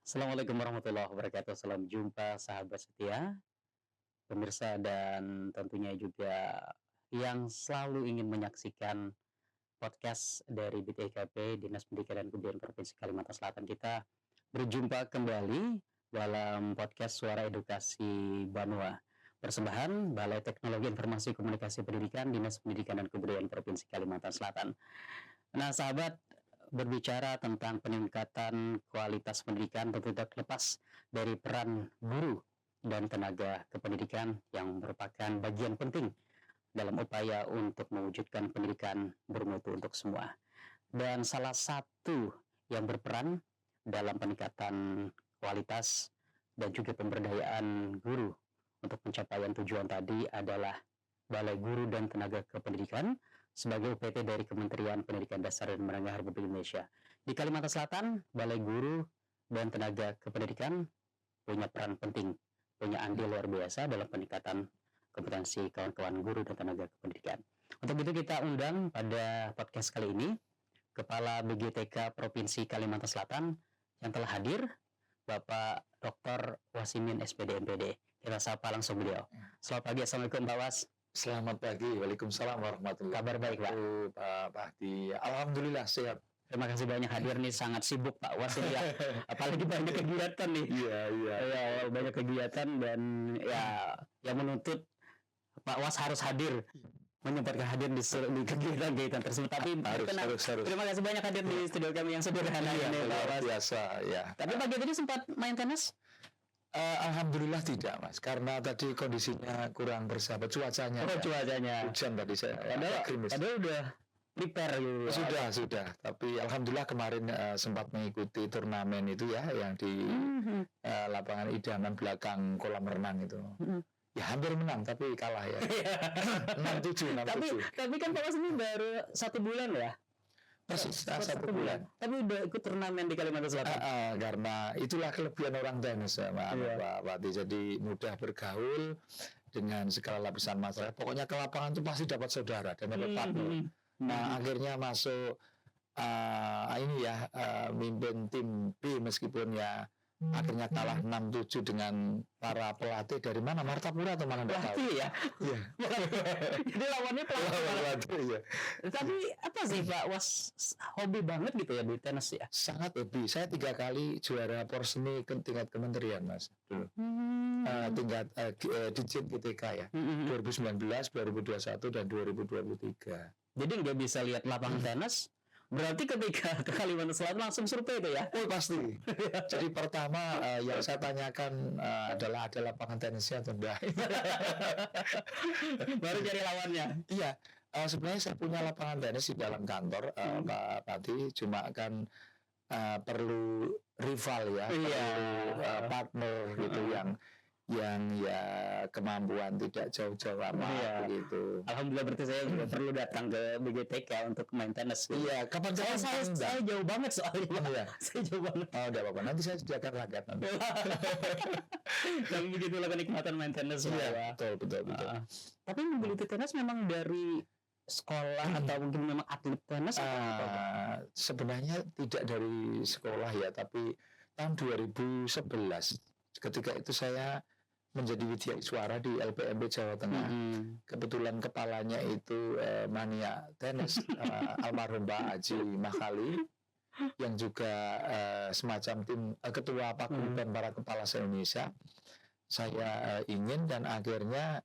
Assalamualaikum warahmatullahi wabarakatuh. Salam jumpa sahabat setia, pemirsa dan tentunya juga yang selalu ingin menyaksikan podcast dari BTKP Dinas Pendidikan dan Kebudayaan Provinsi Kalimantan Selatan. Kita berjumpa kembali dalam podcast Suara Edukasi Banua. Persembahan Balai Teknologi Informasi Komunikasi Pendidikan Dinas Pendidikan dan Kebudayaan Provinsi Kalimantan Selatan. Nah, sahabat, berbicara tentang peningkatan kualitas pendidikan tentu tidak lepas dari peran guru dan tenaga kependidikan yang merupakan bagian penting dalam upaya untuk mewujudkan pendidikan bermutu untuk semua. Dan salah satu yang berperan dalam peningkatan kualitas dan juga pemberdayaan guru untuk pencapaian tujuan tadi adalah Balai Guru dan Tenaga Kependidikan sebagai UPT dari Kementerian Pendidikan Dasar dan Menengah Republik Indonesia. Di Kalimantan Selatan, Balai Guru dan Tenaga Kependidikan punya peran penting, punya andil luar biasa dalam peningkatan kompetensi kawan-kawan guru dan tenaga kependidikan. Untuk itu kita undang pada podcast kali ini Kepala BGTK Provinsi Kalimantan Selatan yang telah hadir, Bapak Dr. Wasimin SPD MPD. Kita sapa langsung beliau. Selamat pagi, Assalamualaikum Pak Was. Selamat pagi, waalaikumsalam warahmatullahi Kabar baik, Pak? Pak Bahdi. Alhamdulillah sehat. Terima kasih banyak hadir nih, sangat sibuk Pak Was ya. Apalagi banyak kegiatan nih. Iya. Ya, banyak kegiatan dan ya yang menuntut Pak Was harus hadir, menyempatkan hadir di kegiatan tersebut. Tapi harus. Terima kasih banyak hadir di studio kami yang sederhana ini, Pak Luar Was. biasa, ya. Tapi pagi tadi sempat main tenis? Alhamdulillah tidak, Mas. Karena tadi kondisinya kurang bersahabat, cuacanya. Oh, cuacanya. Hujan tadi saya. Padahal udah prepare gitu. Sudah. Tapi alhamdulillah kemarin sempat mengikuti turnamen itu ya, yang di lapangan idaman belakang kolam renang itu. Ya hampir menang, tapi kalah ya. 6-7. Tapi kan Pak Was ini baru 1 bulan ya? Persis, 1 bulan. Tapi udah ikut turnamen di Kalimantan Selatan. Karena itulah kelebihan orang tenis ya, Pak Wati. Jadi mudah bergaul dengan segala lapisan masyarakat. Pokoknya ke lapangan itu pasti dapat saudara dan dapat partner. Nah, akhirnya masuk mimpin tim B meskipun ya akhirnya kalah 6-7 dengan para pelatih dari mana, Martapura atau mana, enggak tahu. Ya. Iya. Jadi lawannya pelatih. Ya. Tapi apa sih Pak Was, hobi banget gitu ya di tenis ya? Sangat hobi. Saya 3 kali juara porseni tingkat kementerian, Mas. Tingkat Ditjen GTK ya. 2019, 2021 dan 2023. Jadi nggak bisa lihat lapangan tenis. Berarti ketika ke Kalimantan Selatan langsung survei itu ya? Oh pasti. Jadi pertama yang saya tanyakan adalah ada lapangan tenisnya atau enggak. Baru cari lawannya. Iya. Sebenarnya saya punya lapangan tenis di dalam kantor, Pak Pati. Cuma kan perlu rival ya, perlu partner gitu yang ya kemampuan tidak jauh-jauh amat begitu. Alhamdulillah berarti saya juga perlu datang ke BGTK untuk main tenis. Iya, kapan saya jauh banget soalnya. Iya. Saya jauh banget. Oh, enggak apa-apa. Nanti saya sediakan raket nanti. Tapi begitulah kenikmatan main tenis. Iya, betul. Tapi menggeluti tenis memang dari sekolah atau mungkin memang atlet tenis sebenarnya tidak dari sekolah ya, tapi tahun 2011 ketika itu saya menjadi widya suara di LPMP Jawa Tengah. Kebetulan kepalanya itu mania tenis, almarhum Pak Haji Mahali, yang juga semacam tim ketua paguyuban para kepala se-Indonesia. Saya ingin dan akhirnya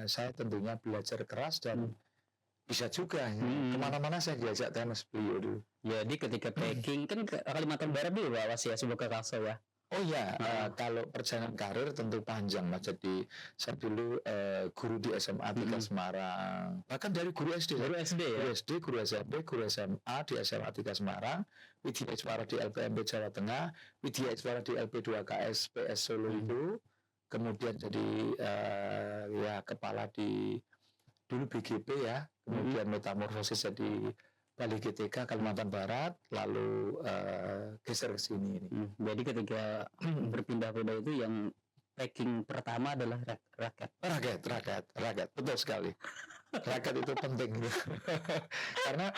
saya tentunya belajar keras dan bisa juga kemana-mana saya diajak tenis beliau dulu. Jadi ketika Peking kan ke Kalimantan Barat dulu Pak Was ya, sebuah Kakakso ya. Oh ya, kalau perjalanan karir tentu panjang Mas. Jadi saya dulu guru di SMA 3 Semarang. Bahkan dari guru SD. Guru SD ya? Guru SD, guru SMP, guru SMA di SMA 3 Semarang. Widya Suara di LPMP Jawa Tengah. Widya Suara di LP2KS PS Solo itu. Kemudian jadi ya kepala di dulu BGP ya. Kemudian metamorfosis jadi Balai GTK Kalimantan Barat, lalu geser ke sini. Jadi ketika berpindah-pindah itu yang packing pertama adalah raket. Raket, betul sekali. Raket itu penting, karena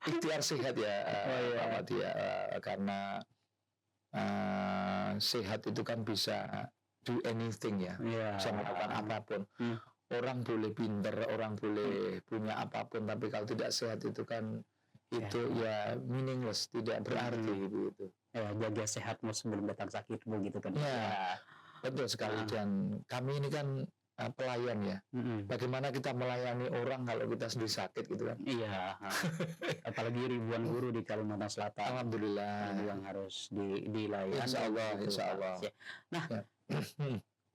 ikhtiar sehat ya, Pak Mati ya, karena sehat itu kan bisa do anything ya, Iya. bisa melakukan apapun. Hmm. Orang boleh pinter, orang boleh punya apapun, tapi kalau tidak sehat itu kan itu ya meaningless, tidak berarti gitu. Ya, jaga sehatmu sebelum datang sakitmu gitu kan. Ya, betul sekali. Dan kami ini kan pelayan ya. Bagaimana kita melayani orang kalau kita sendiri sakit gitu kan? Iya. Apalagi ribuan guru di Kalimantan Selatan. Alhamdulillah. Yang harus dilayani. Insya Allah, gitu, insya Allah. Nah,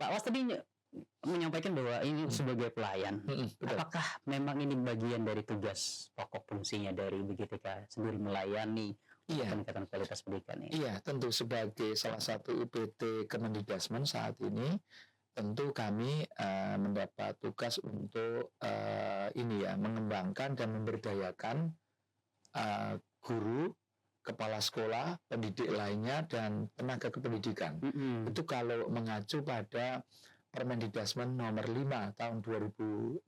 Pak Was tadi menyampaikan bahwa ini sebagai pelayan. Apakah memang ini bagian dari tugas pokok fungsinya dari BGTK sendiri melayani peningkatan kualitas pendidikan ini? Iya, tentu sebagai salah satu UPT Kemendikbudrismen saat ini, tentu kami mendapat tugas untuk mengembangkan dan memberdayakan guru, kepala sekolah, pendidik lainnya, dan tenaga kependidikan. Itu kalau mengacu pada Permendikbudrismen nomor 5 tahun 2025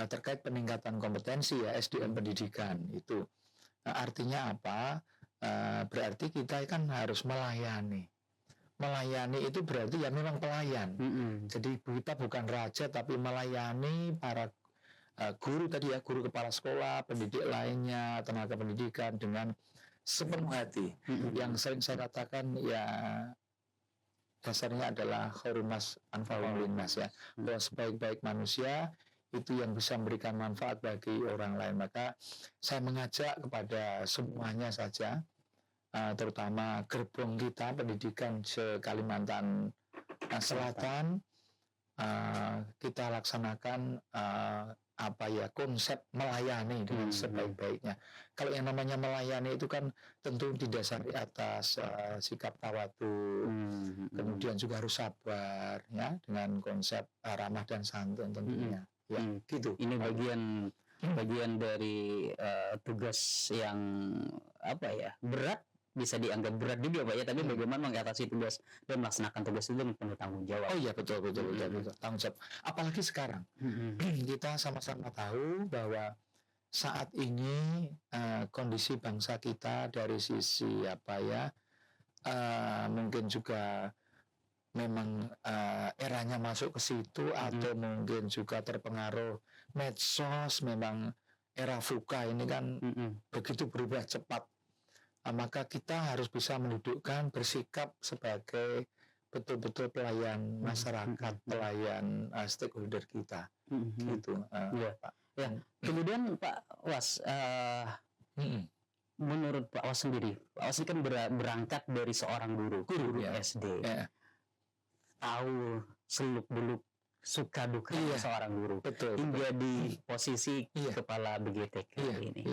terkait peningkatan kompetensi ya SDM pendidikan itu. Artinya apa? Berarti kita kan harus melayani. Melayani itu berarti ya memang pelayan. Jadi kita bukan raja tapi melayani para guru tadi ya, guru kepala sekolah, pendidik lainnya, tenaga pendidikan dengan sepenuh hati. Yang sering saya katakan ya dasarnya adalah khairun nas anfa'uhum linnas ya. Bahwa sebaik-baik manusia itu yang bisa memberikan manfaat bagi orang lain. Maka saya mengajak kepada semuanya saja, terutama gerbong kita pendidikan se-Kalimantan Selatan, kita laksanakan konsep melayani dengan sebaik-baiknya. Kalau yang namanya melayani itu kan tentu didasari atas sikap tawadhu, kemudian juga harus sabar ya, dengan konsep ramah dan santun tentunya. Ya, gitu. Ini bagian dari tugas yang berat, bisa dianggap berat juga Pak ya, tapi bagaimana mengatasi tugas dan melaksanakan tugas itu dengan penuh tanggung jawab. Oh iya, betul tanggung jawab. Apalagi sekarang kita sama-sama tahu bahwa saat ini kondisi bangsa kita dari sisi mungkin juga memang eranya masuk ke situ, atau mungkin juga terpengaruh medsos, memang era VUCA ini kan begitu berubah cepat. Maka kita harus bisa mendudukkan, bersikap sebagai betul-betul pelayan masyarakat, pelayan stakeholder kita, gitu. Pak. Ya. Kemudian Pak Was, menurut Pak Was sendiri, Pak Was kan berangkat dari seorang guru SD, tahu seluk-beluk suka duka seorang guru, hingga di posisi kepala BGTK ini.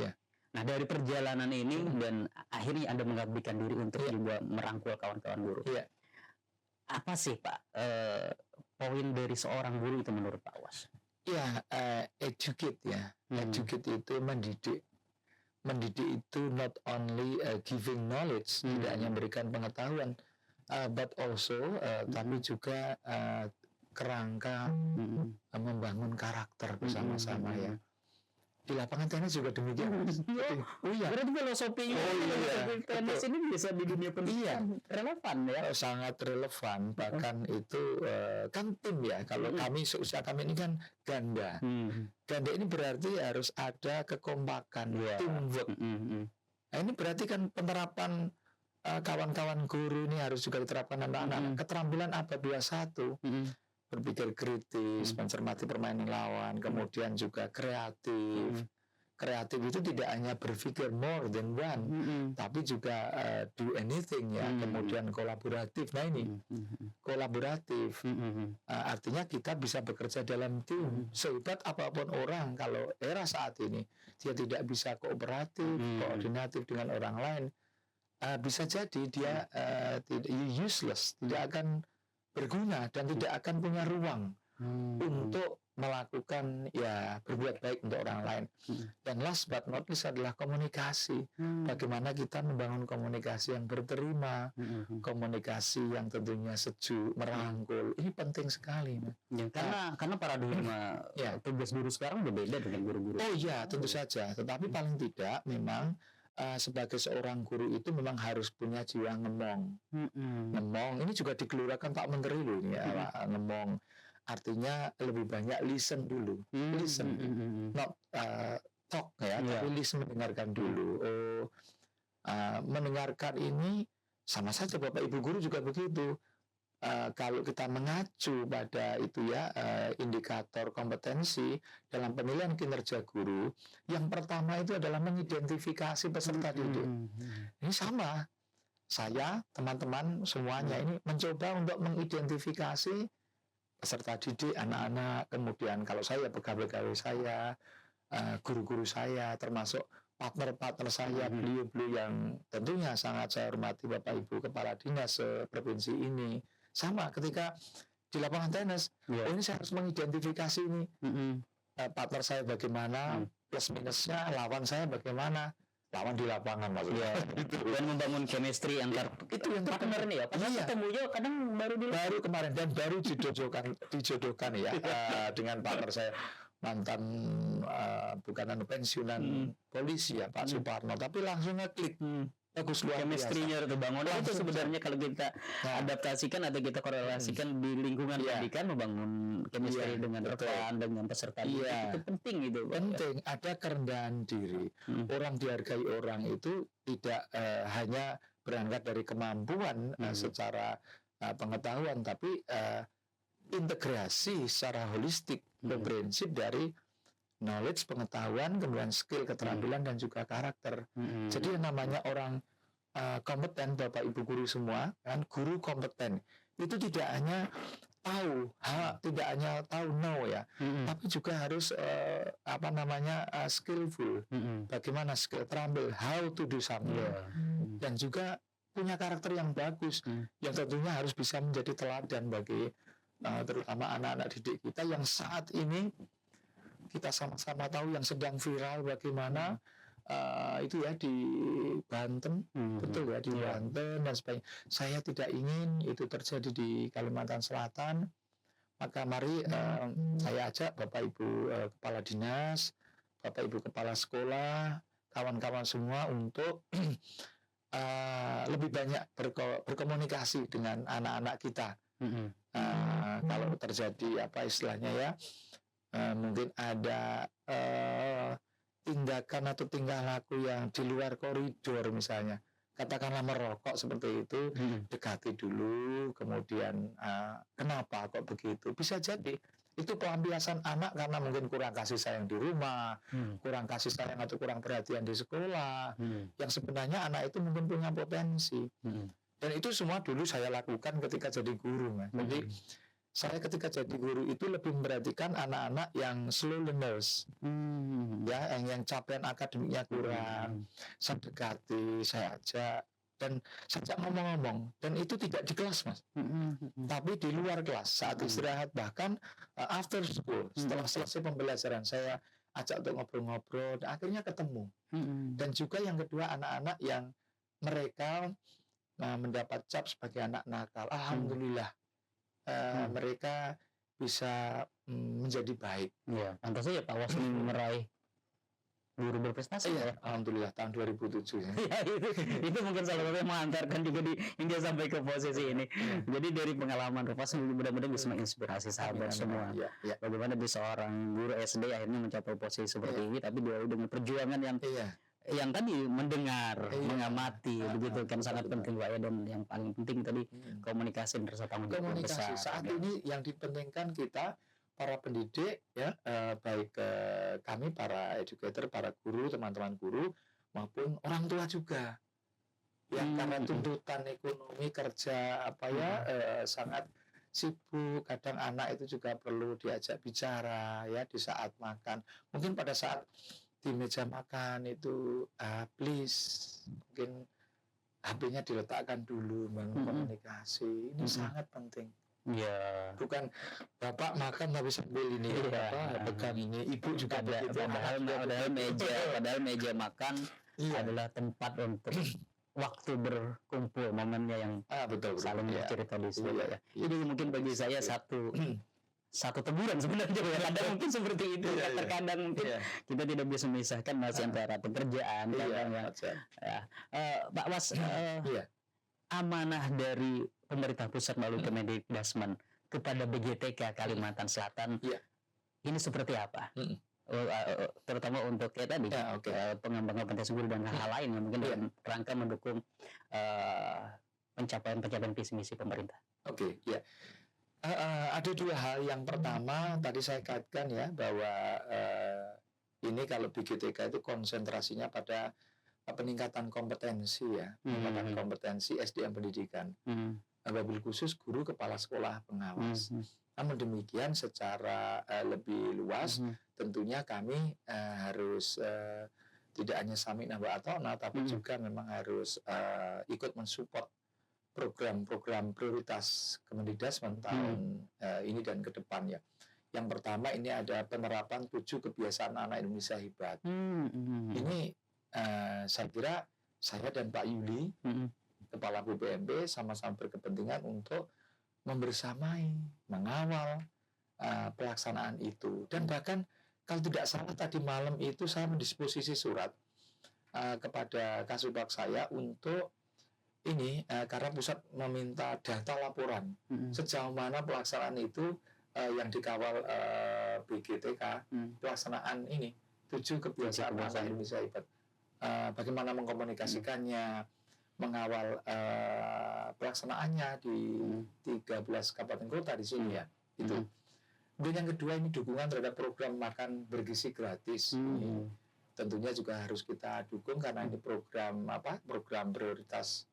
Nah, dari perjalanan ini dan akhirnya Anda mengabdikan diri untuk juga merangkul kawan-kawan guru. Apa sih Pak poin dari seorang guru itu menurut Pak Was? Educate ya. Educate itu mendidik. Mendidik itu not only giving knowledge, tidak hanya memberikan pengetahuan, but also tapi juga kerangka membangun karakter bersama-sama ya. Di lapangan tenis juga demikian. Berarti filosofi tenis ini bisa di dunia pendidikan relevan ya? Sangat relevan, bahkan itu kan tim ya. Kalau kami seusia kami ini kan ganda. Ganda ini berarti harus ada kekompakan, teamwork. Nah, ini berarti kan penerapan kawan-kawan guru ini harus juga diterapkan anak-anak. Keterampilan abad 21. Berpikir kritis, mencermati permainan lawan, kemudian juga kreatif. Kreatif itu tidak hanya berpikir more than one, tapi juga do anything ya. Kemudian kolaboratif. Nah ini kolaboratif, artinya kita bisa bekerja dalam tim. Sehebat apapun orang, kalau era saat ini dia tidak bisa kooperatif, koordinatif dengan orang lain, bisa jadi dia useless, tidak akan berguna dan tidak akan punya ruang untuk melakukan berbuat baik untuk orang lain. Dan last but not least adalah komunikasi. Bagaimana kita membangun komunikasi yang berterima, komunikasi yang tentunya sejuk, merangkul. Ini penting sekali. Karena paradigma tugas guru sekarang berbeda dengan guru-guru. Oh iya, tentu saja. Tetapi paling tidak memang sebagai seorang guru itu memang harus punya jiwa ngemong. Ngemong ini juga digelurakan Pak Menteri loh ini ya, Pak. Ngemong artinya lebih banyak listen dulu, listen, not talk ya, tapi listen, mendengarkan dulu. Mendengarkan ini sama saja Bapak Ibu guru juga begitu. Kalau kita mengacu pada itu ya, indikator kompetensi dalam penilaian kinerja guru, yang pertama itu adalah mengidentifikasi peserta didik. Ini sama, saya, teman-teman semuanya ini mencoba untuk mengidentifikasi peserta didik, anak-anak, kemudian kalau saya pegawai-pegawai saya, guru-guru saya, termasuk partner-partner saya, beliau-beliau yang tentunya sangat saya hormati, Bapak Ibu Kepala Dinas provinsi ini. Sama ketika di lapangan tenis, ini saya harus mengidentifikasi ini partner saya bagaimana, plus minusnya, lawan saya bagaimana, lawan di lapangan maksudnya. Dan membangun chemistry antar itu yang partner nih ya. Padahal ketemunya kadang baru kemarin dan baru dijodohkan ya dengan partner saya, mantan bukan pensiunan polisi ya Pak Suparno, tapi langsung ngeklik. Bagus, luar chemistry-nya terbangun. Itu sebenarnya kalau kita adaptasikan atau kita korelasikan di lingkungan pendidikan, membangun chemistry dengan rekan, dengan peserta itu penting itu. Penting, ada kerendahan diri. Orang dihargai orang itu tidak hanya berangkat dari kemampuan secara pengetahuan, tapi integrasi secara holistik, komprehensif dari knowledge, pengetahuan, kemudian skill, keterampilan, dan juga karakter. Jadi yang namanya orang kompeten, Bapak Ibu guru semua, kan guru kompeten itu tidak hanya tahu, tidak hanya tahu no ya, tapi juga harus skillful. Bagaimana skill, terampil, how to do something, dan juga punya karakter yang bagus, yang tentunya harus bisa menjadi teladan bagi terutama anak-anak didik kita yang saat ini kita sama-sama tahu yang sedang viral bagaimana itu ya di Banten, betul ya di Banten dan sebagainya. Saya tidak ingin itu terjadi di Kalimantan Selatan. Maka mari saya ajak Bapak Ibu Kepala Dinas, Bapak Ibu Kepala Sekolah, kawan-kawan semua untuk lebih banyak berkomunikasi dengan anak-anak kita. Kalau terjadi apa istilahnya ya, mungkin ada tindakan atau tingkah laku yang di luar koridor, misalnya katakanlah merokok seperti itu, dekati dulu, kemudian kenapa kok begitu, bisa jadi itu pelampiasan anak karena mungkin kurang kasih sayang di rumah, kurang kasih sayang atau kurang perhatian di sekolah, yang sebenarnya anak itu mungkin punya potensi. Dan itu semua dulu saya lakukan ketika jadi guru, Mas. Jadi saya ketika jadi guru itu lebih memperhatikan anak-anak yang slow learners, ya, yang capaian akademiknya kurang. Saya dekati, saya ajak, dan saya ngomong-ngomong. Dan itu tidak di kelas, Mas, tapi di luar kelas saat istirahat, bahkan after school, setelah selesai pembelajaran saya ajak untuk ngobrol-ngobrol, dan akhirnya ketemu. Dan juga yang kedua, anak-anak yang mereka mendapat cap sebagai anak nakal, alhamdulillah. Mereka bisa menjadi baik. Ya, pantas saja Pak Wasmi meraih guru berprestasi ya. Alhamdulillah tahun 2007 ya. Ya, itu mungkin salah satu yang mengantarkan juga hingga sampai ke posisi ini. Jadi dari pengalaman Pak Wasmi mudah-mudahan bisa menginspirasi sahabat semua. Bagaimana bisa seorang guru SD akhirnya mencapai posisi seperti ini, tapi dengan perjuangan yang tadi mendengar, mengamati, begitu kan sangat penting Pak ya. Dan yang paling penting tadi komunikasi dan rasa tanggung jawab besar. Saat ini yang dipentingkan kita para pendidik ya, baik kami para educator, para guru, teman-teman guru maupun orang tua juga. Ya karena tuntutan ekonomi kerja sangat sibuk, kadang anak itu juga perlu diajak bicara ya di saat makan. Mungkin pada saat di meja makan itu please mungkin HP-nya diletakkan dulu, komunikasi ini sangat penting. Bukan bapak makan tapi sambil ini pegang ini, ibu juga begitu. Padahal meja makan adalah tempat untuk waktu berkumpul, momennya yang betul, saling bercerita di situ. Jadi mungkin bagi saya satu satu teguran sebenarnya ya. Kadang mungkin seperti itu, terkadang mungkin kita tidak bisa memisahkan masih antara pekerjaan kadang ya. Pak Was, amanah dari pemerintah pusat melalui Kemendikbudrismen kepada BGTK Kalimantan Selatan ini seperti apa? Terutama untuk kayak tadi pengembangan pentas guru dan hal lain yang mungkin dalam rangka mendukung pencapaian visi misi pemerintah. Ada dua hal. Yang pertama tadi saya kaitkan ya bahwa ini kalau BGTK itu konsentrasinya pada peningkatan kompetensi ya, peningkatan kompetensi SDM pendidikan. Wabil khusus guru kepala sekolah pengawas. Namun demikian secara lebih luas tentunya kami harus tidak hanya Saminah wa Ata'na tapi juga memang harus ikut mensupport program-program prioritas Kemendikbudrismen tahun ini dan ke depan ya. Yang pertama ini ada penerapan 7 kebiasaan anak Indonesia hebat. Ini saya kira saya dan Pak Yuli, Kepala BPMP sama-sama berkepentingan untuk membersamai, mengawal pelaksanaan itu. Dan bahkan kalau tidak salah tadi malam itu saya mendisposisi surat kepada Kasubag saya untuk ini karena pusat meminta data laporan sejauh mana pelaksanaan itu yang dikawal BGTK pelaksanaan ini 7 kebiasaan anak Indonesia hebat. Bagaimana mengkomunikasikannya, mengawal pelaksanaannya di 13 kabupaten kota di sini ya. Itu. Kemudian yang kedua ini dukungan terhadap program makan bergizi gratis. Ini tentunya juga harus kita dukung karena ini program prioritas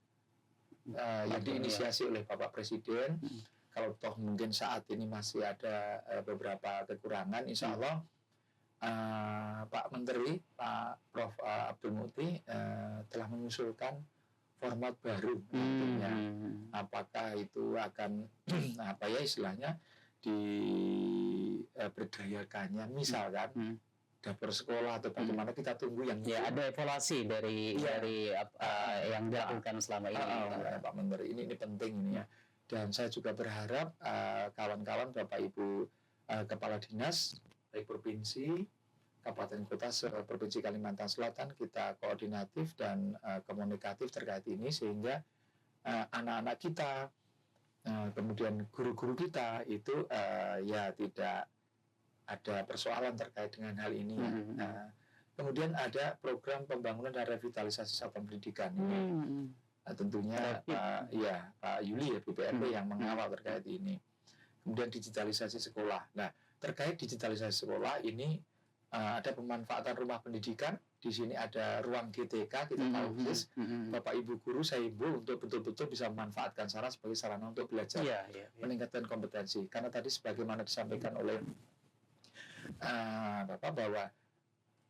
yang diinisiasi oleh Bapak Presiden. Kalau toh mungkin saat ini masih ada beberapa kekurangan, insya Allah Pak Menteri, Pak Prof. Abdul Muti telah mengusulkan format baru nantinya. Apakah itu akan istilahnya diberdayakannya, misalkan dapur sekolah atau bagaimana, kita tunggu yang ada evaluasi dari yang dilakukan selama ini Pak Menteri. Ini penting ini ya. Dan saya juga berharap kawan-kawan Bapak Ibu Kepala Dinas baik provinsi, kabupaten kota Provinsi Kalimantan Selatan kita koordinatif dan komunikatif terkait ini sehingga anak-anak kita kemudian guru-guru kita itu ya tidak ada persoalan terkait dengan hal ini. Kemudian ada program pembangunan dan revitalisasi satuan pendidikan ini. Tentunya Pak Yuli ya BPMP yang mengawal terkait ini. Kemudian digitalisasi sekolah. Nah, terkait digitalisasi sekolah ini ada pemanfaatan rumah pendidikan. Di sini ada ruang GTK, kita tahu persis. Bapak Ibu guru saya himbau untuk betul-betul bisa memanfaatkan sarana sebagai sarana untuk belajar, meningkatkan kompetensi. Karena tadi sebagaimana disampaikan oleh Bapak bahwa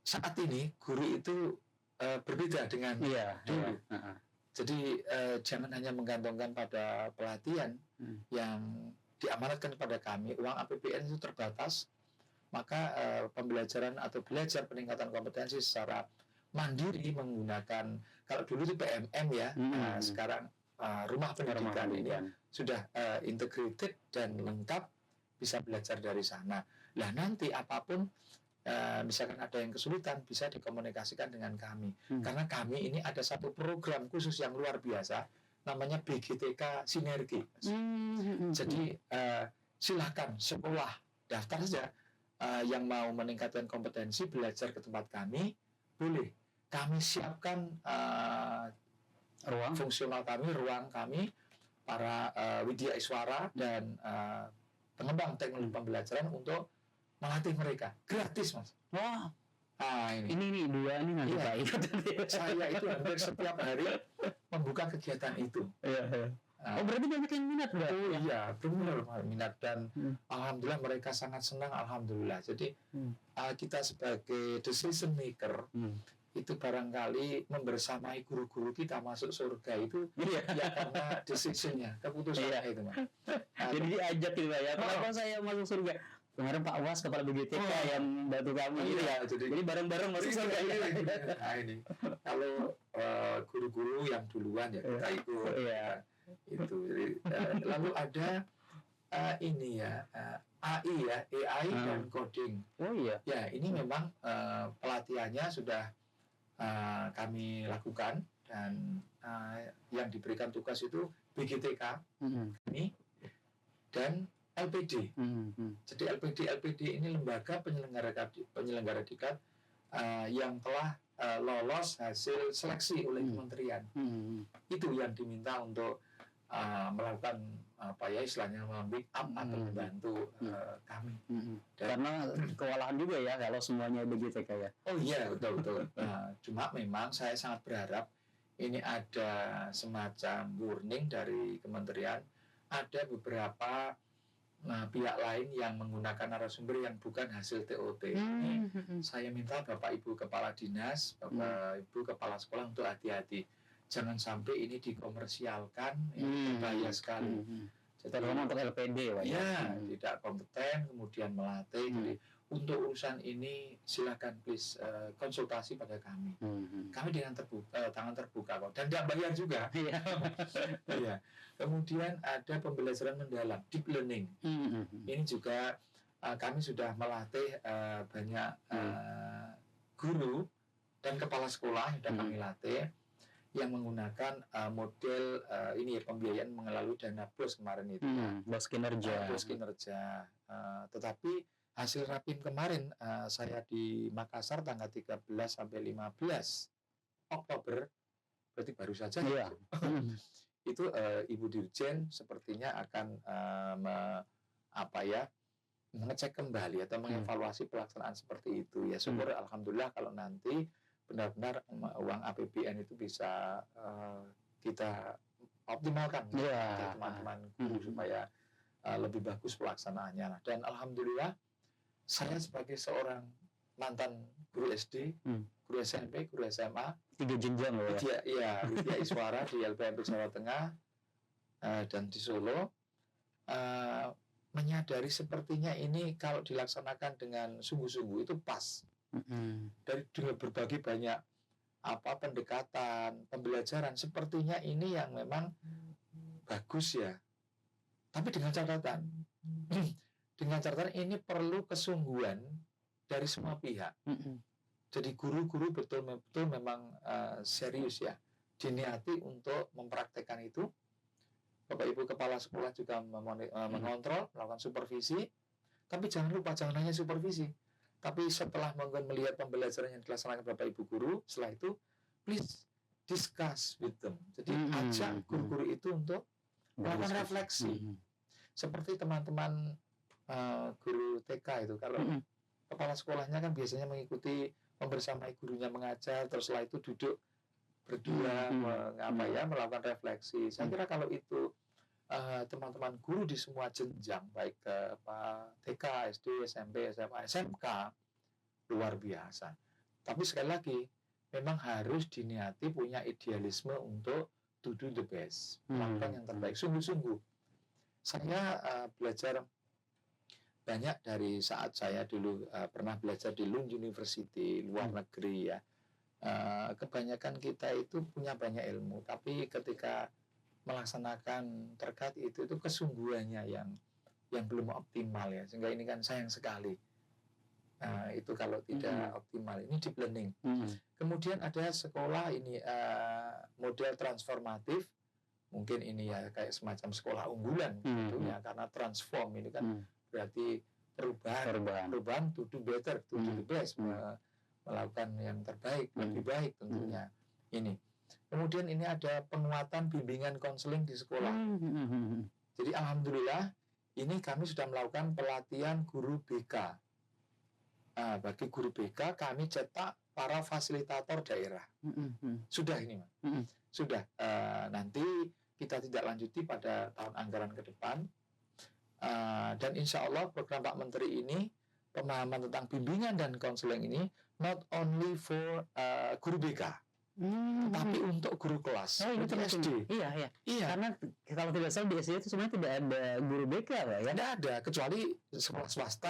saat ini guru itu berbeda dengan dulu. Jadi jangan hanya menggantungkan pada pelatihan yang diamanatkan kepada kami. Uang APBN itu terbatas, maka pembelajaran atau belajar peningkatan kompetensi secara mandiri menggunakan, kalau dulu itu PMM ya, sekarang rumah pendidikan ini sudah integrated dan lengkap, bisa belajar dari sana. Lah nanti apapun misalkan ada yang kesulitan bisa dikomunikasikan dengan kami. Karena kami ini ada satu program khusus yang luar biasa namanya BGTK Sinergi. Jadi silakan sekolah daftar saja yang mau meningkatkan kompetensi belajar ke tempat kami, boleh. Kami siapkan ruang fungsional kami, ruang kami, para widya iswara dan pengembang teknologi pembelajaran untuk melatih mereka gratis, Mas. Wah, ini dua ini nanti Pak ikut. Saya itu hampir setiap hari membuka kegiatan itu. Oh, berarti banyak yang minat, Mbak? Oh iya, benar minat dan alhamdulillah mereka sangat senang, alhamdulillah. Jadi kita sebagai decision maker itu barangkali membersamai guru-guru kita masuk surga itu ya karena decisionnya, keputusannya itu, Mas. Jadi diajak gitu ya. Kenapa saya masuk surga? Kemarin Pak Was kepala BGTK yang bantu kami jadi bareng-bareng masuk surga ini. Nah ini kalau guru-guru yang duluan ya kita ikut itu. Jadi, lalu ada ini ya AI ya, AI dan coding. Oh iya. Ya, ini memang pelatihannya sudah kami lakukan, dan yang diberikan tugas itu BGTK ini dan LPD. Jadi LPD ini lembaga penyelenggara diklat yang telah lolos hasil seleksi oleh kementerian. Itu yang diminta untuk melakukan apa ya istilahnya backup atau membantu kami. Karena kewalahan juga ya kalau semuanya begitu kayak. Oh iya, betul. Cuma memang saya sangat berharap ini ada semacam warning dari kementerian. Ada beberapa pihak lain yang menggunakan narasumber yang bukan hasil TOT. Saya minta Bapak Ibu Kepala Dinas, Bapak Ibu Kepala Sekolah untuk hati-hati. Jangan sampai ini dikomersialkan, berbahaya sekali. Terutama untuk LPD, Pak. Ya, tidak kompeten, kemudian melatih. Jadi untuk urusan ini silakan please konsultasi pada kami. Kami dengan tangan terbuka kok, dan tidak bayar juga. Ya. Kemudian ada pembelajaran mendalam, deep learning. Ini juga kami sudah melatih banyak guru dan kepala sekolah yang sudah kami latih, yang menggunakan model ini pembiayaan melalui dana BOS kemarin itu. BOS kinerja. BOS kinerja. Tetapi hasil rapim kemarin saya di Makassar tanggal 13 sampai 15 Oktober, berarti baru saja. Iya. Itu Ibu Dirjen sepertinya akan mengecek kembali atau mengevaluasi pelaksanaan seperti itu. Ya syukur alhamdulillah kalau nanti benar-benar uang APBN itu bisa kita optimalkan teman-teman guru supaya lebih bagus pelaksanaannya. Dan alhamdulillah saya sebagai seorang mantan guru SD, guru SMP, guru SMA, 3 jenjang ya, Widya Iswara di LPMP Jawa Tengah dan di Solo, menyadari sepertinya ini kalau dilaksanakan dengan sungguh-sungguh itu pas. Dari berbagai banyak pendekatan, pembelajaran, sepertinya ini yang memang bagus ya. Tapi dengan catatan ini perlu kesungguhan dari semua pihak. Jadi guru-guru betul-betul memang serius ya, diniati untuk mempraktekkan itu. Bapak Ibu Kepala Sekolah juga mengontrol, melakukan supervisi. Tapi jangan lupa, jangan hanya supervisi. Tapi setelah melihat pembelajaran yang dilaksanakan Bapak Ibu guru, setelah itu please discuss with them. Jadi ajak guru-guru itu untuk melakukan refleksi. Seperti teman-teman guru TK itu, kalau kepala sekolahnya kan biasanya mengikuti membersamai gurunya mengajar, terus setelah itu duduk berdua melakukan refleksi. Saya kira kalau itu teman-teman guru di semua jenjang, baik ke TK, SD, SMP, SMA, SMK, luar biasa. Tapi sekali lagi, memang harus diniati punya idealisme untuk to do the best, melakukan yang terbaik, sungguh-sungguh. Saya belajar banyak dari saat saya dulu pernah belajar di Lund University, luar negeri ya. Kebanyakan kita itu punya banyak ilmu, tapi ketika melaksanakan terkait itu kesungguhannya yang belum optimal ya, sehingga ini kan sayang sekali. Itu kalau tidak optimal, ini deep learning. Kemudian ada sekolah ini model transformatif, mungkin ini ya kayak semacam sekolah unggulan gitu ya, karena transform ini kan berarti perubahan to do better, to do the best, melakukan yang terbaik, lebih baik tentunya. Ini. Kemudian ini ada penguatan bimbingan konseling di sekolah. Jadi alhamdulillah ini kami sudah melakukan pelatihan guru BK. Bagi guru BK kami cetak para fasilitator daerah. Sudah ini, Mas. Sudah. Nanti kita tidak lanjuti pada tahun anggaran ke depan. Dan insya Allah program Pak Menteri ini, pemahaman tentang bimbingan dan konseling ini not only for guru BK, tetapi untuk guru kelas. Oh, ini SD. Iya. Karena kalau tidak salah di SD itu sebenarnya tidak ada guru BK, Pak, ya? Tidak ada, kecuali sekolah swasta.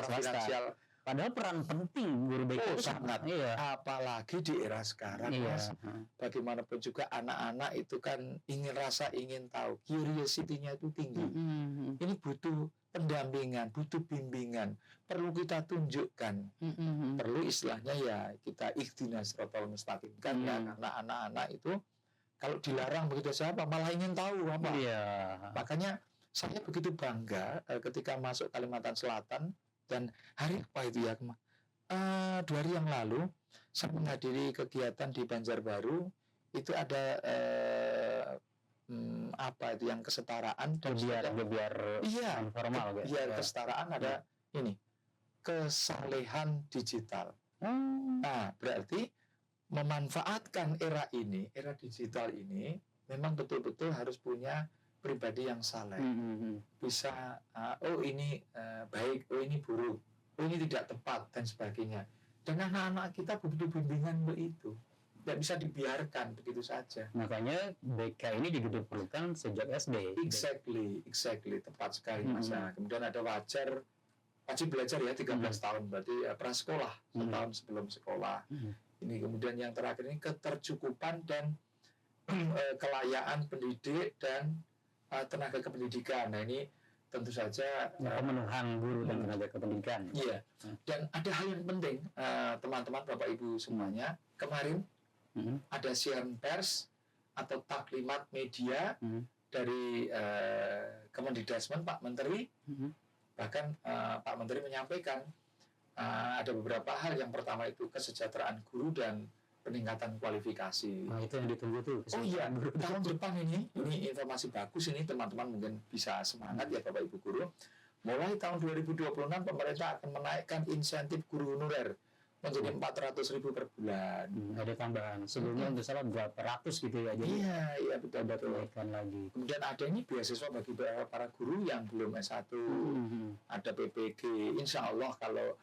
Finansial. Padahal peran penting guru BK itu sangat. Apalagi di era sekarang, Mas. Bagaimanapun juga anak-anak itu kan ingin tahu, curiosity-nya itu tinggi. Ini butuh pendampingan, butuh bimbingan, perlu kita tunjukkan, perlu istilahnya ya kita ihdinas siratal mustaqim kan ya, karena anak-anak itu kalau dilarang begitu saja malah ingin tahu apa. Makanya saya begitu bangga ketika masuk Kalimantan Selatan, dan hari apa itu ya, 2 hari yang lalu saya menghadiri kegiatan di Banjarbaru, itu ada apa itu yang kesetaraan dan biar iya, informal biar kesetaraan ada ini kesalehan digital. Nah, berarti memanfaatkan era ini, era digital ini, memang betul-betul harus punya pribadi yang saleh. Bisa, oh ini baik, oh ini buruk, oh ini tidak tepat, dan sebagainya. Dan anak-anak kita butuh bimbingan untuk itu. Tidak bisa dibiarkan begitu saja. Makanya BK ini diperlukan sejak SD. Exactly. Tepat sekali, Mas. Kemudian ada wajib belajar ya 13 tahun, berarti prasekolah, setahun sebelum sekolah. Ini kemudian yang terakhir ini ketercukupan dan kelayaan pendidik dan tenaga kependidikan. Nah, ini tentu saja pemenuhan guru dan tenaga kependidikan. Iya. Dan ada hal yang penting, teman-teman, Bapak Ibu semuanya, kemarin ada siaran pers atau taklimat media dari Kemendikbudrismen Pak Menteri. Bahkan Pak Menteri menyampaikan ada beberapa hal. Yang pertama itu kesejahteraan guru dan peningkatan kualifikasi. Nah, itu yang ditunggu tuh. Oh iya, tahun depan ini informasi bagus ini, teman-teman mungkin bisa semangat ya Bapak Ibu guru. Mulai tahun 2026 pemerintah akan menaikkan insentif guru honorer menjadi 400.000 per bulan. Ada tambahan. Sebelumnya untuk salah berapa ratus gitu ya. Jadi iya betul. Lagi. Kemudian ada ini beasiswa bagi para guru yang belum S1. Ada PPG. Insya Allah kalau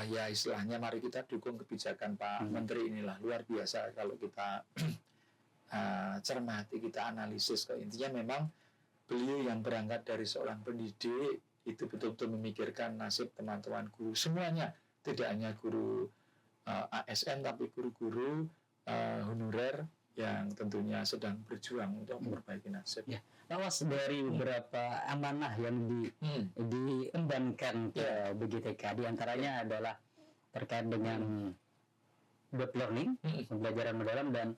ya istilahnya mari kita dukung kebijakan Pak Menteri inilah, luar biasa kalau kita cermati, kita analisis. Intinya memang beliau yang berangkat dari seorang pendidik itu betul-betul memikirkan nasib teman-teman guru semuanya, tidak hanya guru ASN tapi guru-guru honorer yang tentunya sedang berjuang untuk memperbaiki nasib. Ya. Awas dari beberapa amanah yang diembankan ke BGTK, diantaranya adalah terkait dengan web learning, pembelajaran mendalam, dan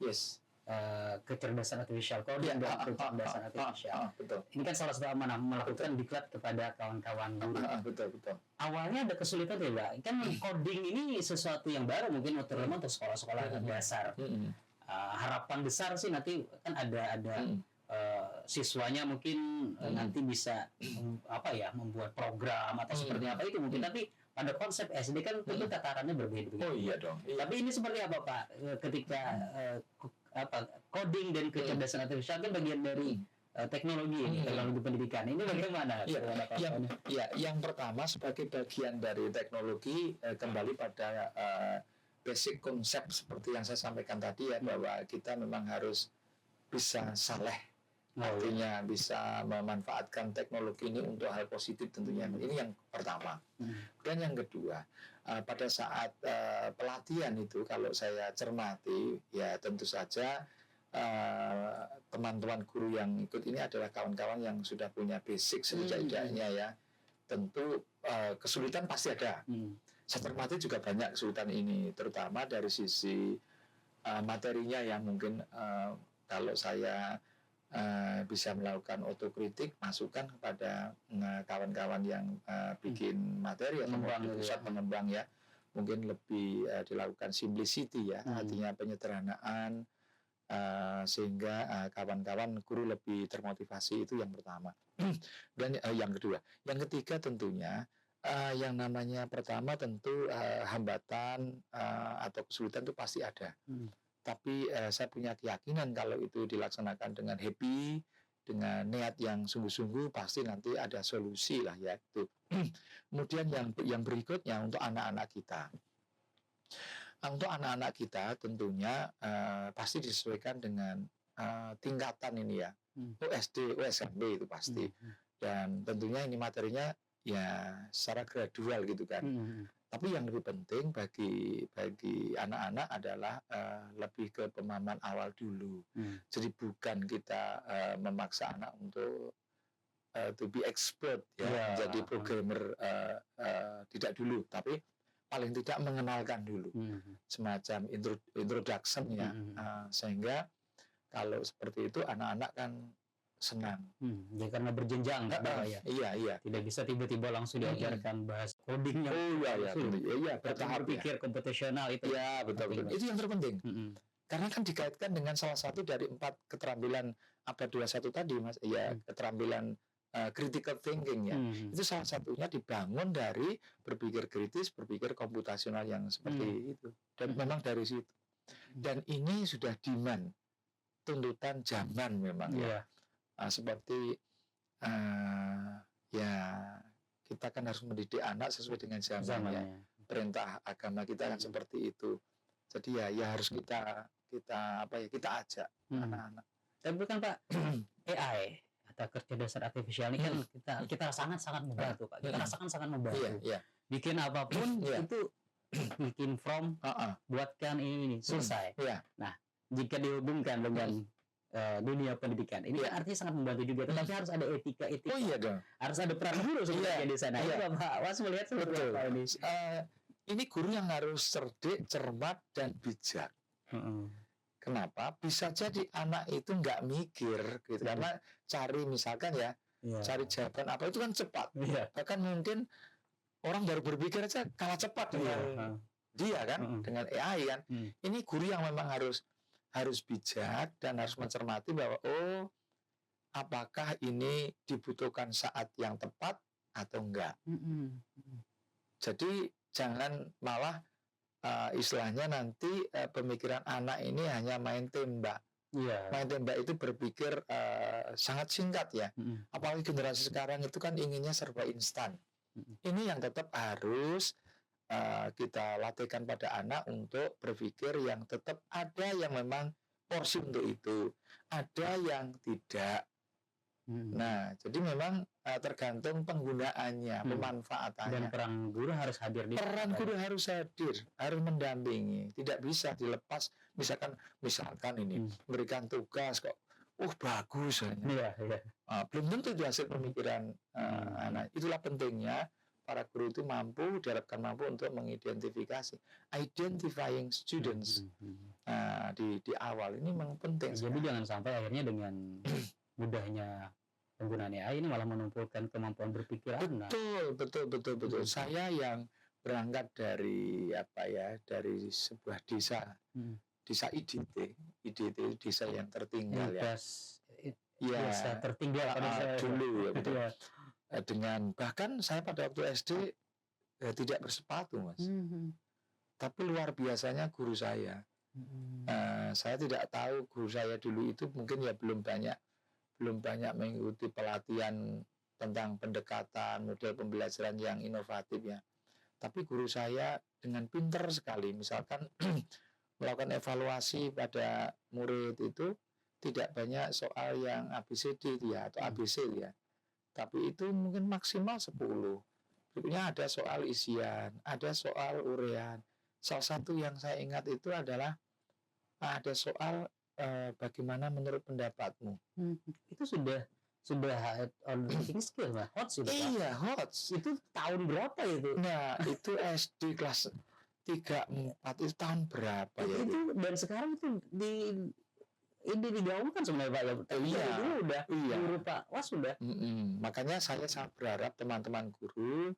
kecerdasan artifisial, coding dan kecerdasan artifisial. Betul. Ini kan salah satu amanah, melakukan diklat kepada kawan-kawan guru. Betul. Awalnya ada kesulitan ya, Mbak. Kan coding ini sesuatu yang baru mungkin terutama untuk sekolah-sekolah dasar. Harapan besar sih nanti kan ada siswanya mungkin nanti bisa membuat program atau seperti apa itu mungkin, tapi pada konsep SD kan tentu tatarannya berbeda. Oh iya dong. Tapi ini seperti apa Pak ketika coding dan kecerdasan artifisial kan bagian dari teknologi pendidikan ini bagaimana? Yang pertama sebagai bagian dari teknologi, kembali pada basic konsep seperti yang saya sampaikan tadi ya, bahwa kita memang harus bisa saleh. Artinya bisa memanfaatkan teknologi ini untuk hal positif tentunya. Ini yang pertama. Dan yang kedua, pada saat pelatihan itu kalau saya cermati ya tentu saja teman-teman guru yang ikut ini adalah kawan-kawan yang sudah punya basic setidaknya ya. Tentu kesulitan pasti ada. Saya cermati juga banyak kesulitan ini, terutama dari sisi materinya yang mungkin kalau saya bisa melakukan otokritik, masukan kepada kawan-kawan yang bikin materi atau pusat pengembang ya, mungkin lebih dilakukan simplicity ya, artinya penyederhanaan sehingga kawan-kawan guru lebih termotivasi. Itu yang pertama. Dan yang kedua, yang ketiga tentunya yang namanya pertama tentu hambatan atau kesulitan itu pasti ada. Tapi saya punya keyakinan kalau itu dilaksanakan dengan happy, dengan niat yang sungguh-sungguh, pasti nanti ada solusi lah ya itu. Kemudian yang berikutnya untuk anak-anak kita. Untuk anak-anak kita tentunya pasti disesuaikan dengan tingkatan ini ya. SD, SMP itu pasti. Dan tentunya ini materinya ya secara gradual gitu kan. Tapi yang lebih penting bagi anak-anak adalah lebih ke pemahaman awal dulu. Jadi bukan kita memaksa anak untuk to be expert ya, Iya, menjadi programmer tidak dulu, tapi paling tidak mengenalkan dulu, semacam introduction ya, sehingga kalau seperti itu anak-anak kan senang. Ya karena berjenjang ya. Iya. Tidak bisa tiba-tiba langsung diajarkan bahas coding yang bertahap berpikir komputasional itu. Iya, betul. Itu yang terpenting. Karena kan dikaitkan dengan salah satu dari 4 keterampilan abad 21 tadi, Mas. Ya, keterampilan critical thinking ya. Itu salah satunya dibangun dari berpikir kritis, berpikir komputasional yang seperti itu. Dan memang dari situ. Dan ini sudah demand, tuntutan zaman memang ya. Seperti ya kita kan harus mendidik anak sesuai dengan zamannya. Perintah agama kita kan seperti itu. Jadi ya harus kita ajak anak-anak. Tapi kan Pak, AI atau kecerdasan artifisial ini kan kita sangat membantu Pak. Kita rasakan sangat membantu. Bikin apapun itu bikin from, buatkan ini selesai. Nah, jika dihubungkan dengan dunia pendidikan ini kan artinya sangat membantu juga, tetapi harus ada etika. Oh iya dong. Harus ada peran guru sebenarnya di sana. Itu Pak Was melihat seperti apa ini? Ini guru yang harus cerdik, cermat, dan bijak. Kenapa? Bisa jadi anak itu nggak mikir, gitu. Karena cari misalkan cari jawaban apa itu kan cepat. Bahkan mungkin orang baru berpikir aja kalah cepat dengan dia kan, dengan AI kan. Ini guru yang memang harus bijak dan harus mencermati bahwa apakah ini dibutuhkan saat yang tepat atau enggak. Jadi jangan malah istilahnya nanti pemikiran anak ini hanya main tembak. Main tembak itu berpikir sangat singkat ya. Apalagi generasi sekarang itu kan inginnya serba instan. Ini yang tetap harus kita latihkan pada anak untuk berpikir yang tetap ada yang memang porsi untuk itu, ada yang tidak. Nah, jadi memang tergantung penggunaannya, pemanfaatannya. Dan peran guru harus hadir. Peran guru harus hadir, harus mendampingi. Tidak bisa dilepas. Misalkan ini memberikan tugas kok, bagus. Belum tentu itu hasil pemikiran anak. Itulah pentingnya para guru itu diharapkan mampu untuk mengidentifikasi, identifying students di awal. Ini memang penting. Jadi jangan sampai akhirnya dengan mudahnya penggunaan AI ini malah menumpukan kemampuan berpikir anak. Betul. Saya yang berangkat dari dari sebuah desa, desa IDT desa yang tertinggal desa tertinggal dulu ya betul. Dengan bahkan saya pada waktu SD tidak bersepatu, Mas. Tapi luar biasanya guru saya. Saya tidak tahu guru saya dulu itu mungkin belum banyak mengikuti pelatihan tentang pendekatan, model pembelajaran yang inovatif ya. Tapi guru saya dengan pintar sekali, misalkan melakukan evaluasi pada murid itu tidak banyak soal yang ABCD atau ABC ya. Tapi itu mungkin maksimal 10. Berikutnya ada soal isian, ada soal uraian. Salah satu yang saya ingat itu adalah ada soal bagaimana menurut pendapatmu. Itu sudah on thinking skill lah, hot sudah. Iya, hot. Itu tahun berapa itu? Nah, itu SD kelas 3, 4 itu tahun berapa ya? Itu dan sekarang itu digaungkan sebenarnya Pak ya. Dulu udah guru Pak Was sudah. Makanya saya sangat berharap teman-teman guru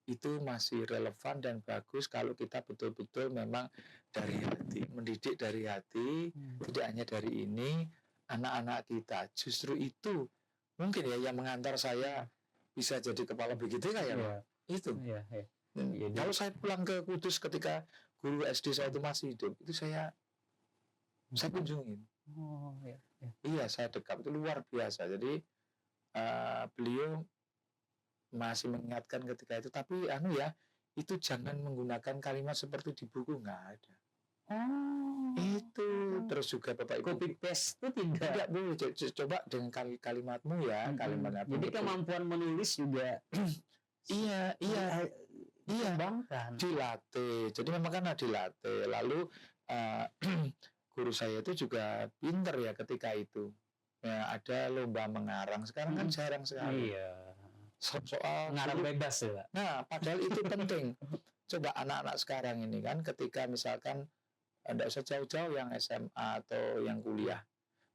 itu masih relevan dan bagus kalau kita betul-betul memang dari hati, mendidik dari hati, tidak hanya dari ini anak-anak kita. Justru itu mungkin yang mengantar saya bisa jadi kepala BGTK ya. Itu. Kalau saya pulang ke Kudus ketika guru SD saya itu masih hidup, itu saya kunjungin. Iya, saya dekat, itu luar biasa. Jadi beliau masih mengingatkan ketika itu, tapi itu jangan menggunakan kalimat seperti di buku, nggak ada. Itu terus juga Bapak Ibu copy paste itu tidak boleh. Coba dengan kalimatmu ya, kalimat. Jadi kemampuan menulis juga iya bangkan dilatih. Jadi memang kan dilatih. Lalu guru saya itu juga pintar ya ketika itu. ya ada lomba mengarang. Sekarang kan jarang sekali. Iya. Soal Mengarang bebas ya, Pak. Nah, padahal itu penting. Coba anak-anak sekarang ini kan ketika misalkan tidak usah jauh-jauh yang SMA atau yang kuliah.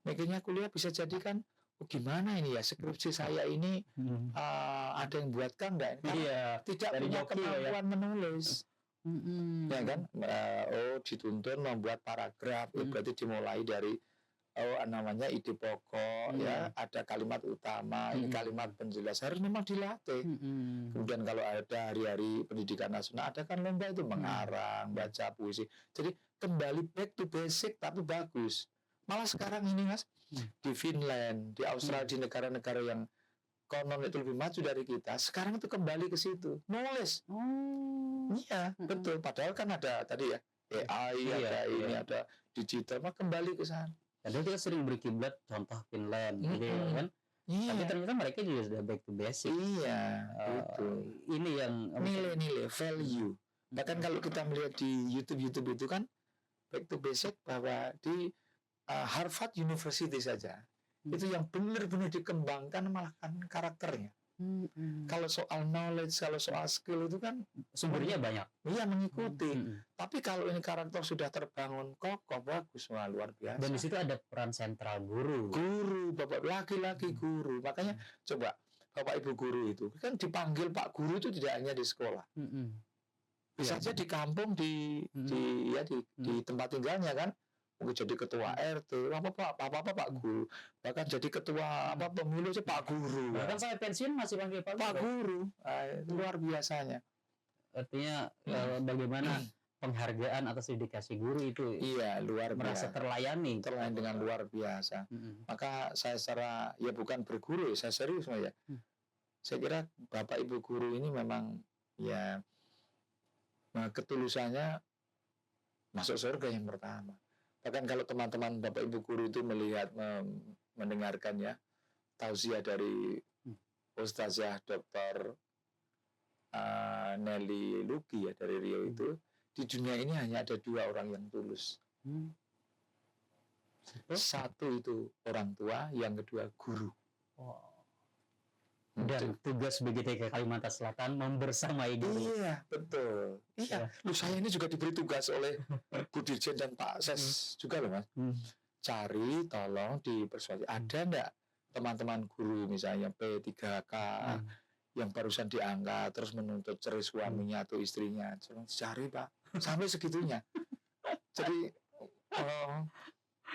Mikirnya kuliah bisa jadi kan, oh, gimana ini ya skripsi saya ini ada yang buatkan enggak? Iya. Tidak Dari punya joki lah ya. kemampuan menulis. Ya kan? Oh, dituntun membuat paragraf. Berarti dimulai dari namanya ide pokok, ya, ada kalimat utama, ini kalimat penjelas, harus memang dilatih. Kemudian kalau ada hari-hari pendidikan nasional, ada kan lomba itu mengarang, baca puisi. Jadi kembali back to basic tapi bagus. Malah sekarang ini Mas, di Finland, di Australia, di negara-negara yang konon itu lebih maju dari kita, sekarang itu kembali ke situ, nulis. Iya, betul. Padahal kan ada tadi ya AI, ada ini, ada digital, mah kembali ke sana. Padahal kita sering berkiblat contoh Finland, gitu ya kan. Tapi ternyata mereka juga sudah back to basic. Iya, betul. Ini yang nilai-nilai value. Bahkan kalau kita melihat di YouTube itu kan back to basic, bahwa di Harvard University saja itu yang benar-benar dikembangkan malah kan karakternya. Kalau soal knowledge, kalau soal skill itu kan sumbernya banyak. Iya, mengikuti. Tapi kalau ini karakter sudah terbangun kokoh, bagus, wah, luar biasa. Dan di situ ada peran sentral guru. Guru, bapak laki-laki guru. Makanya coba bapak ibu guru itu kan dipanggil Pak Guru itu tidak hanya di sekolah. Bisa saja di kampung, di tempat tinggalnya kan. Mungkin jadi ketua RT, apa Pak Guru, bahkan jadi ketua pemilu aja Pak Guru. Bahkan saya pensiun masih panggil Pak Guru. Luar biasanya. Artinya bagaimana penghargaan atas dedikasi guru itu, iya, luar biasa. Merasa terlayani dengan luar biasa. Maka saya secara, ya bukan berguru, saya serius ya. Saya kira bapak ibu guru ini memang ya ketulusannya masuk surga yang pertama. Bahkan kalau teman-teman bapak ibu guru itu melihat, mendengarkan ya tausiah dari Ustazah Dr. Nelly Luki ya dari Riau itu, di dunia ini hanya ada 2 orang yang tulus. Satu itu orang tua, yang kedua guru. Dan tugas BGTK Kalimantan Selatan membersamai guru. Iya, betul. Iya. Lu saya ini juga diberi tugas oleh Bu Dirjen dan Pak Ses juga loh Mas. Cari, tolong dipersuasi. Ada enggak teman-teman guru misalnya P3K yang barusan diangkat terus menuntut cerai suaminya atau istrinya? Cari Pak. Sampai segitunya. Jadi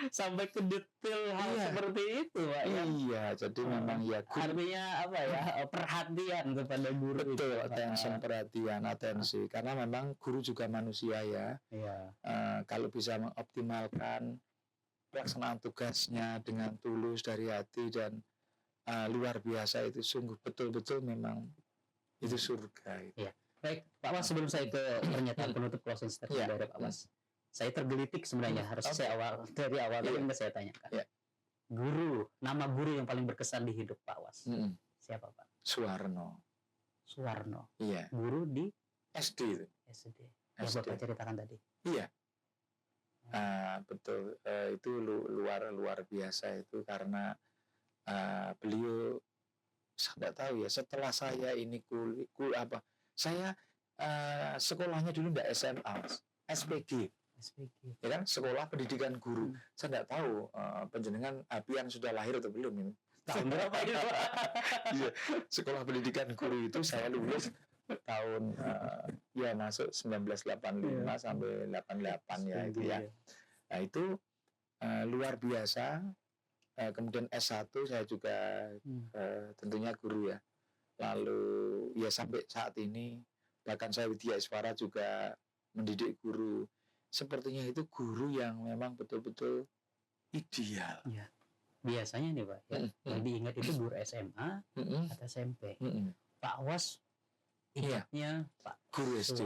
sampai ke detail hal seperti itu, Pak. Iya, jadi memang ya artinya apa ya, perhatian kepada guru. Betul, attention, perhatian, atensi. Karena memang guru juga manusia ya. Kalau bisa mengoptimalkan pelaksanaan tugasnya dengan tulus dari hati dan luar biasa, itu sungguh betul-betul memang itu surga. Iya. Baik, Pak Mas, sebelum saya ke pernyataan penutup closing statement dari Pak Mas, saya tergelitik sebenarnya, harus saya dari awal tadi saya tanyakan. Guru, nama guru yang paling berkesan di hidup Pak Was. Siapa Pak? Suwarno. Iya. Guru di SD. Yang Bapak ceritakan tadi. Iya. Betul. Itu luar biasa itu karena beliau, saya tidak tahu ya, setelah saya ini saya sekolahnya dulu tidak SMA, SPG. Ya kan, sekolah pendidikan guru. Saya tidak tahu penjenengan Abian sudah lahir atau belum ini. Tahun berapa itu? Iya, sekolah pendidikan guru itu saya lulus tahun ya masuk 1985 sampai 88 ya itu ya. Nah itu luar biasa. Kemudian S1 saya juga tentunya guru ya. Lalu ya sampai saat ini bahkan saya Widya Iswara juga mendidik guru. Sepertinya itu guru yang memang betul-betul ideal. Ya. Biasanya nih Pak, yang diingat itu guru SMA atau SMP. Pak Was ingatnya Pak guru SD.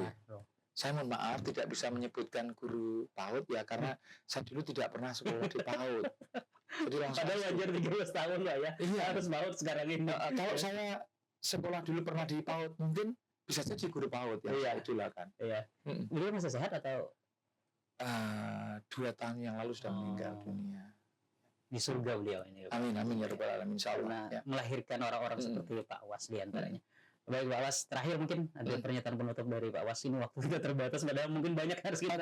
Saya mohon maaf tidak bisa menyebutkan guru PAUD ya, karena saya dulu tidak pernah sekolah di PAUD. Jadi padahal wajar 13 tahun Pak ya. Iya, harus PAUD sekarang ini. Kalau saya sekolah dulu pernah di PAUD, mungkin bisa jadi guru PAUD ya. Iya, itulah kan. Iya. Beliau masih sehat atau 2 tahun yang lalu sudah meninggal dunia. di surga beliau ini. Amin amin ya rabbal alamin, Karena insyaallah ya. melahirkan orang-orang seperti Pak Was di antaranya. Baik Pak Was, terakhir mungkin ada pernyataan penutup dari Pak Was. Ini waktu kita terbatas, padahal mungkin banyak harus kita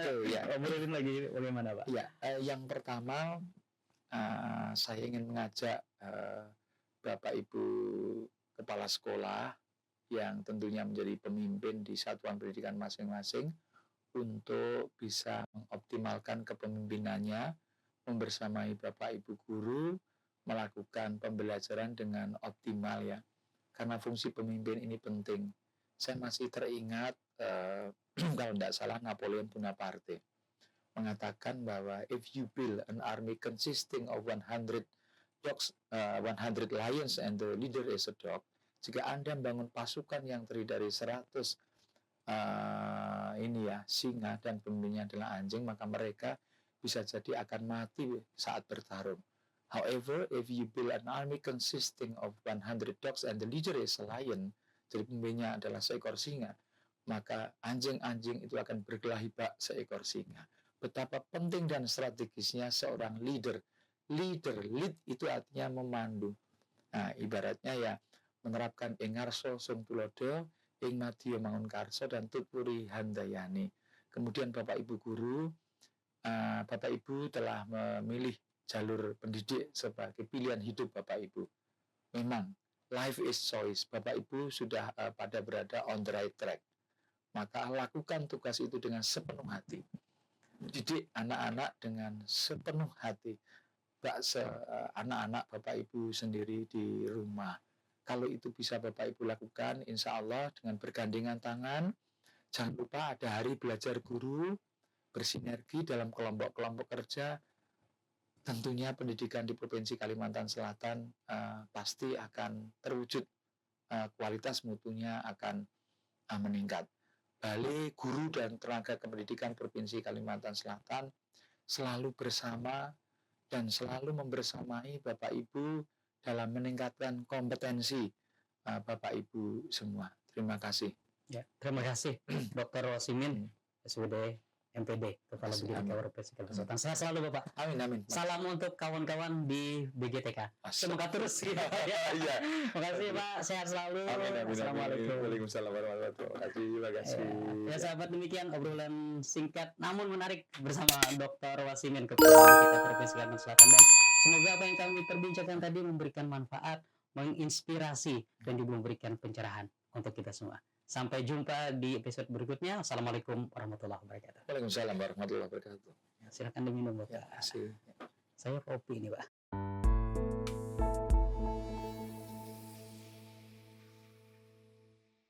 obrolin lagi. Bagaimana Pak? Ya, yang pertama saya ingin mengajak Bapak Ibu kepala sekolah yang tentunya menjadi pemimpin di satuan pendidikan masing-masing untuk bisa mengoptimalkan kepemimpinannya, membersamai Bapak Ibu guru, melakukan pembelajaran dengan optimal ya. Karena fungsi pemimpin ini penting. Saya masih teringat kalau tidak salah Napoleon Bonaparte mengatakan bahwa if you build an army consisting of 100 dogs, 100 lions and the leader is a dog, jika Anda membangun pasukan yang terdiri dari 100 singa dan pemimpinnya adalah anjing, maka mereka bisa jadi akan mati saat bertarung. However, if you build an army consisting of 100 dogs and the leader is a lion, jadi pemimpinnya adalah seekor singa, maka anjing-anjing itu akan berkelahi bak seekor singa. Betapa penting dan strategisnya seorang leader. Lead itu artinya memandu. Nah, ibaratnya ya menerapkan engarso sung tulodo, ing madya mangun karso, dan tutpuri handayani. Kemudian Bapak Ibu guru, Bapak Ibu telah memilih jalur pendidik sebagai pilihan hidup Bapak Ibu. Memang life is choice. Bapak Ibu sudah berada on the right track. Maka lakukan tugas itu dengan sepenuh hati. Didik anak-anak dengan sepenuh hati. Anak-anak Bapak Ibu sendiri di rumah. Kalau itu bisa Bapak Ibu lakukan, insya Allah dengan bergandengan tangan. Jangan lupa ada hari belajar guru, bersinergi dalam kelompok-kelompok kerja. Tentunya pendidikan di Provinsi Kalimantan Selatan pasti akan terwujud, kualitas mutunya akan meningkat. Balai Guru dan Tenaga Kependidikan Provinsi Kalimantan Selatan selalu bersama dan selalu membersamai Bapak Ibu dalam meningkatkan kompetensi Bapak Ibu semua. Terima kasih. Ya, terima kasih Dr. Wasimin, SWD MPD, Kepala Bidik Provinsi Kalimantan Selatan. Sehat selalu Bapak. Amin amin. Salam untuk kawan-kawan di BGTK. Semoga terus gitu. Iya. Makasih Pak, sehat selalu. Amin amin. Assalamualaikum. Waalaikumsalam warahmatullahi wabarakatuh. Terima kasih. Ya sahabat, demikian obrolan singkat namun menarik bersama Dr. Wasimin, Kepala Bidik Provinsi Kalimantan Selatan. Dan semoga apa yang kami perbincangkan tadi memberikan manfaat, menginspirasi, dan juga memberikan pencerahan untuk kita semua. Sampai jumpa di episode berikutnya. Assalamualaikum warahmatullahi wabarakatuh. Waalaikumsalam warahmatullahi wabarakatuh. Silakan diminum Bapak. Ya, kasih. Saya kopi ini Pak.